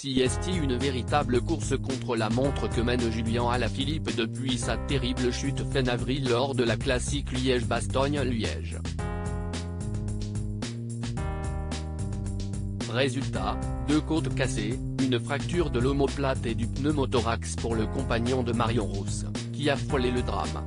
CST, une véritable course contre la montre que mène Julien Alaphilippe depuis sa terrible chute fin avril lors de la classique Liège-Bastogne-Liège. Résultat, 2 côtes cassées, une fracture de l'omoplate et du pneumothorax pour le compagnon de Marion Rousse, qui a frôlé le drame.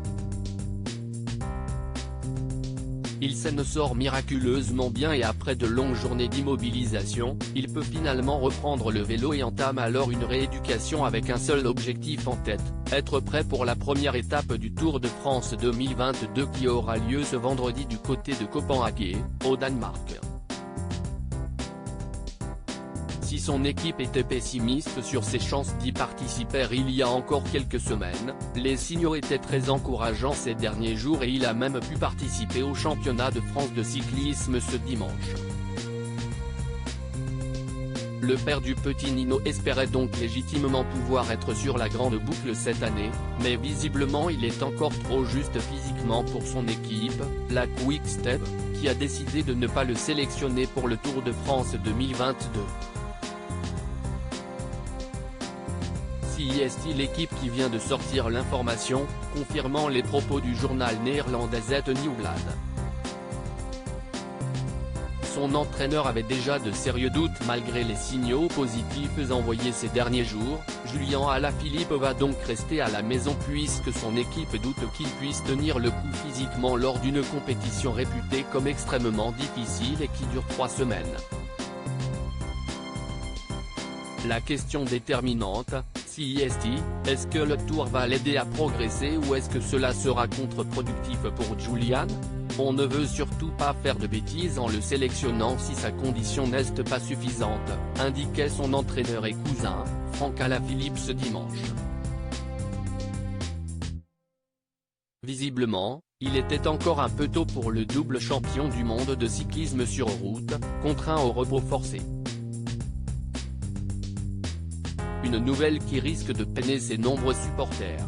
Il s'en sort miraculeusement bien et après de longues journées d'immobilisation, il peut finalement reprendre le vélo et entame alors une rééducation avec un seul objectif en tête, être prêt pour la première étape du Tour de France 2022 qui aura lieu ce vendredi du côté de Copenhague, au Danemark. Si son équipe était pessimiste sur ses chances d'y participer il y a encore quelques semaines, les signaux étaient très encourageants ces derniers jours et il a même pu participer au championnat de France de cyclisme ce dimanche. Le père du petit Nino espérait donc légitimement pouvoir être sur la grande boucle cette année, mais visiblement il est encore trop juste physiquement pour son équipe, la Quick Step, qui a décidé de ne pas le sélectionner pour le Tour de France 2022. CST, l'équipe qui vient de sortir l'information, confirmant les propos du journal néerlandais Het Nieuwsblad. Son entraîneur avait déjà de sérieux doutes malgré les signaux positifs envoyés ces derniers jours. Julien Alaphilippe va donc rester à la maison puisque son équipe doute qu'il puisse tenir le coup physiquement lors d'une compétition réputée comme extrêmement difficile et qui dure 3 semaines. La question déterminante, CST, est-ce que le Tour va l'aider à progresser ou est-ce que cela sera contre-productif pour Julian? On ne veut surtout pas faire de bêtises en le sélectionnant si sa condition n'est pas suffisante, indiquait son entraîneur et cousin, Franck Alaphilippe ce dimanche. Visiblement, il était encore un peu tôt pour le double champion du monde de cyclisme sur route, contraint au repos forcé. Une nouvelle qui risque de peiner ses nombreux supporters.